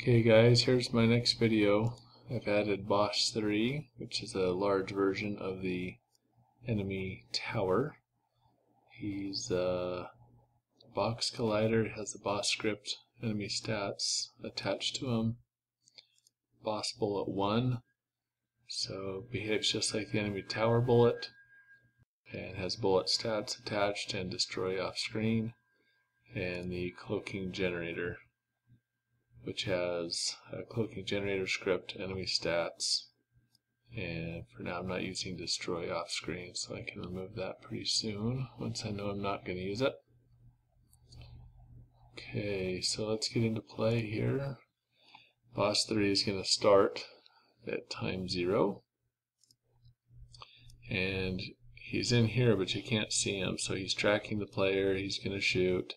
Okay guys, here's my next video. I've added boss 3, which is a large version of the enemy tower. He's a box collider, has the boss script enemy stats attached to him. Boss bullet 1, so behaves just like the enemy tower bullet, and has bullet stats attached and destroy off screen, and the cloaking generator, which has a cloaking generator script, enemy stats, and for now I'm not using destroy off screen, so I can remove that pretty soon once I know I'm not going to use it. Okay, so let's get into play here. Boss 3 is going to start at time 0, and he's in here but you can't see him, so he's tracking the player, he's going to shoot.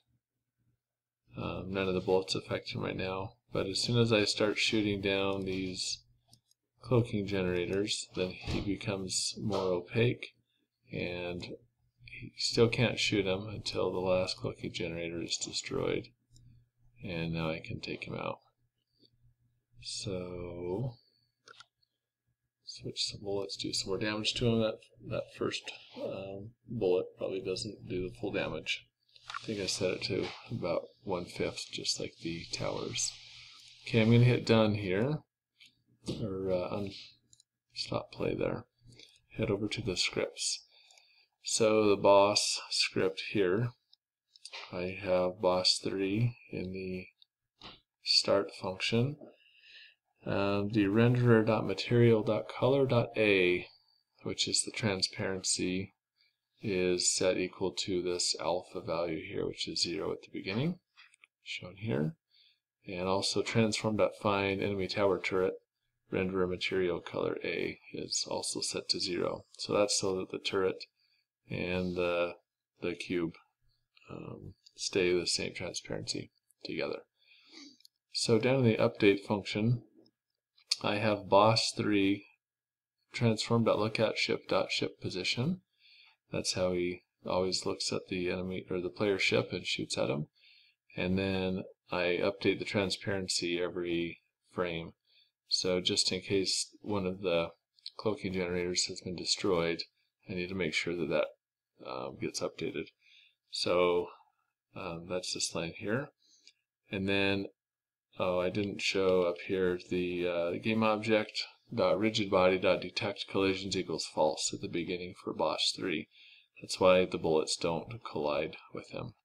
None of the bullets affect him right now, but as soon as I start shooting down these cloaking generators, then he becomes more opaque, and he still can't shoot him until the last cloaking generator is destroyed. And now I can take him out. So switch some bullets, do some more damage to him. That first bullet probably doesn't do the full damage. I think I set it to about 1/5, just like the towers. Okay, I'm going to hit done here, or stop play there. Head over to the scripts. So the boss script here, I have boss 3 in the start function. The renderer.material.color.a, which is the transparency, is set equal to this alpha value here, which is 0 at the beginning, shown here. And also transform.find enemy tower turret renderer.material.color.a is also set to 0. So that's so that the turret and the cube stay the same transparency together. So down in the update function, I have boss 3 transform.lookAtShip.ship position. That's how he always looks at the enemy or the player ship and shoots at him. And then I update the transparency every frame. So just in case one of the cloaking generators has been destroyed, I need to make sure that that gets updated. So that's this line here. And then, I didn't show up here the game object .rigidBody.detectCollisions equals false at the beginning for boss 3. That's why the bullets don't collide with him.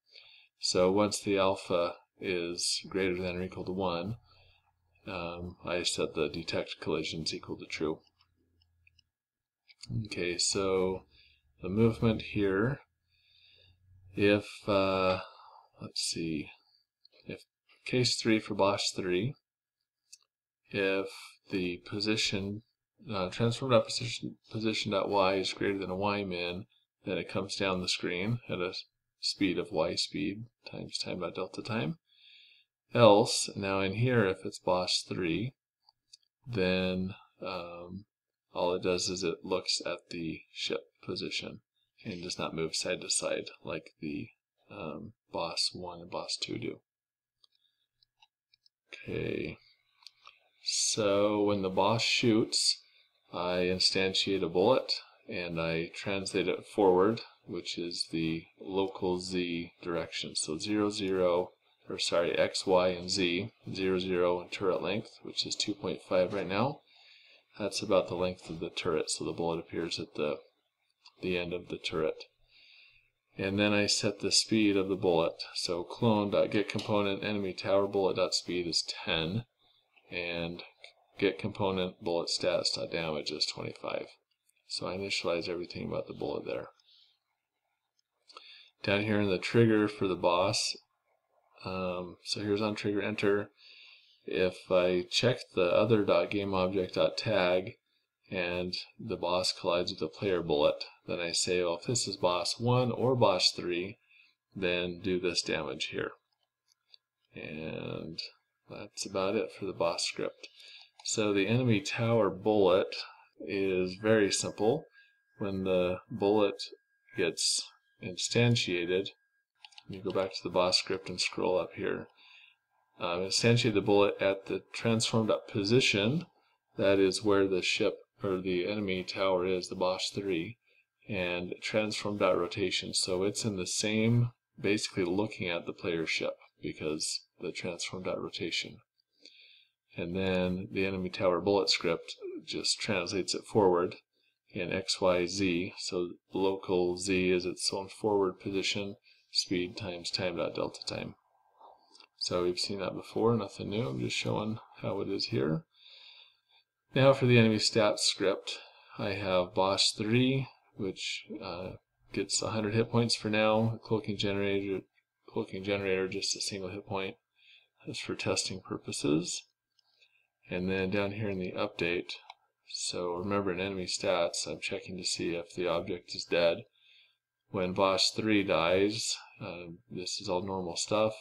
So once the alpha is greater than or equal to 1, I set the detectCollisions equal to true. Okay, so the movement here, if let's see, if case 3 for boss 3, if the position transform.position.y is greater than a y-min, then it comes down the screen at a speed of y speed times time.delta time. Else, now in here, if it's boss 3, then all it does is it looks at the ship position and does not move side to side like the boss 1 and boss 2 do. Okay, so when the boss shoots, I instantiate a bullet and I translate it forward, which is the local z direction. So 0, 0, or sorry, x, y, and z, 0, 0, and turret length, which is 2.5 right now. That's about the length of the turret, so the bullet appears at the end of the turret. And then I set the speed of the bullet. So clone.getComponent enemy tower bullet.speed is 10, and getComponent bullet stats.damage is 25. So I initialize everything about the bullet there. Down here in the trigger for the boss, so here's on trigger enter. If I check the other .gameObject.tag and the boss collides with the player bullet, then I say, well, if this is boss 1 or boss 3, then do this damage here. And that's about it for the boss script. So the enemy tower bullet is very simple. When the bullet gets instantiated, you go back to the boss script and scroll up here. instantiate the bullet at the transform.position. That is where the ship or the enemy tower is, the Bosch 3, and transform.rotation. So it's in the same, basically looking at the player's ship because the transform.rotation. And then the enemy tower bullet script just translates it forward in XYZ. So local Z is its own forward position, speed times time.delta time. So we've seen that before, nothing new. I'm just showing how it is here. Now for the enemy stats script, I have Bosch 3, which gets 100 hit points for now. Cloaking generator just a single hit point. That's for testing purposes. And then down here in the update, so remember in enemy stats, I'm checking to see if the object is dead. When Bosch 3 dies, this is all normal stuff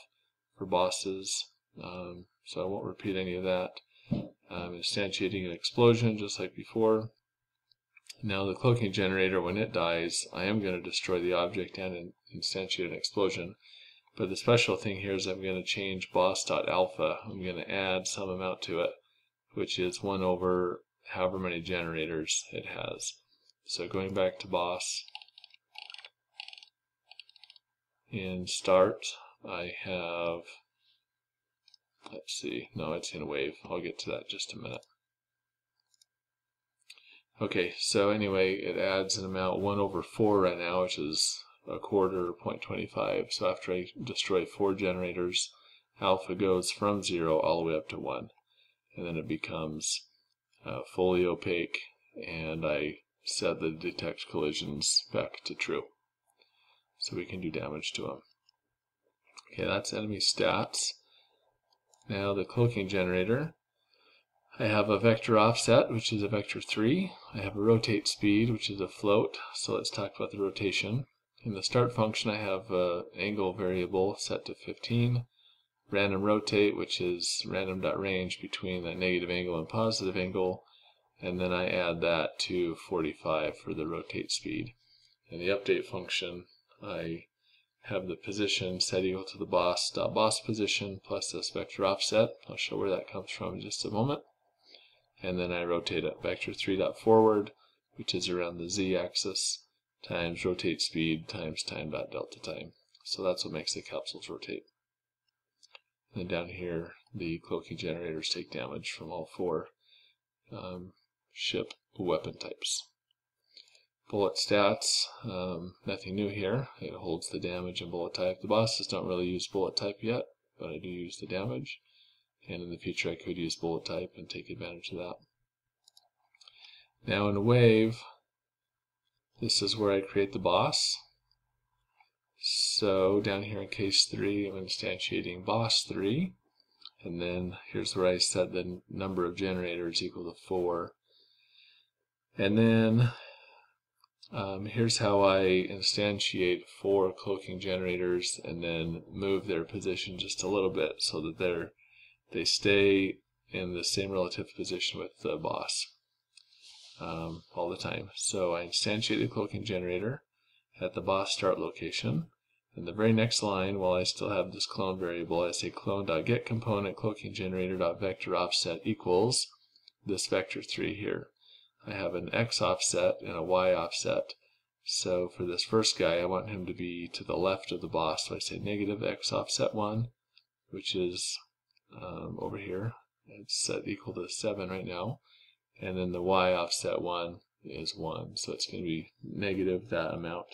for bosses, so I won't repeat any of that. I'm instantiating an explosion just like before. Now the cloaking generator, when it dies, I am going to destroy the object and instantiate an explosion. But the special thing here is I'm going to change boss.alpha. I'm going to add some amount to it, which is 1 over however many generators it has. So going back to boss, in start, I have, let's see, no, it's in wave. I'll get to that in just a minute. Okay, so anyway, it adds an amount 1 over 4 right now, which is a quarter, 0.25. So after I destroy 4 generators, alpha goes from 0 all the way up to 1. And then it becomes fully opaque, and I set the detect collisions back to true. So we can do damage to them. Okay, that's enemy stats. Now the cloaking generator. I have a vector offset, which is a vector 3. I have a rotate speed, which is a float. So let's talk about the rotation. In the start function, I have an angle variable set to 15. Random rotate, which is random.range between that negative angle and positive angle. And then I add that to 45 for the rotate speed. In the update function, I have the position set equal to the boss.boss position plus this vector offset. I'll show where that comes from in just a moment. And then I rotate it vector 3.forward, which is around the z-axis, times rotate speed times time.delta time. So that's what makes the capsules rotate. And then down here, the cloaking generators take damage from all 4 ship weapon types. Bullet stats, nothing new here. It holds the damage and bullet type. The bosses don't really use bullet type yet, but I do use the damage. And in the future I could use bullet type and take advantage of that. Now in wave, this is where I create the boss. So down here in case 3, I'm instantiating boss 3. And then here's where I set the number of generators equal to 4. And then here's how I instantiate 4 cloaking generators and then move their position just a little bit so that they stay in the same relative position with the boss all the time. So I instantiate the cloaking generator at the boss start location. In the very next line, while I still have this clone variable, I say clone.getComponent cloaking generator.vector offset equals this vector 3 here. I have an x offset and a y offset. So for this first guy, I want him to be to the left of the boss. So I say negative x offset 1, which is over here. It's set equal to 7 right now. And then the y offset 1 is 1. So it's going to be negative that amount,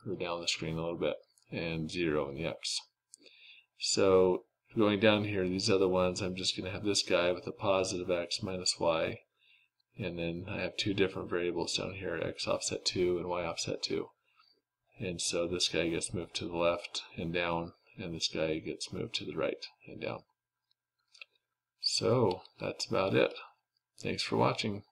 or down the screen a little bit, and 0 in the x. So going down here, these other ones, I'm just going to have this guy with a positive x minus y. And then I have 2 different variables down here, x offset 2 and y offset 2. And so this guy gets moved to the left and down, and this guy gets moved to the right and down. So that's about it. Thanks for watching.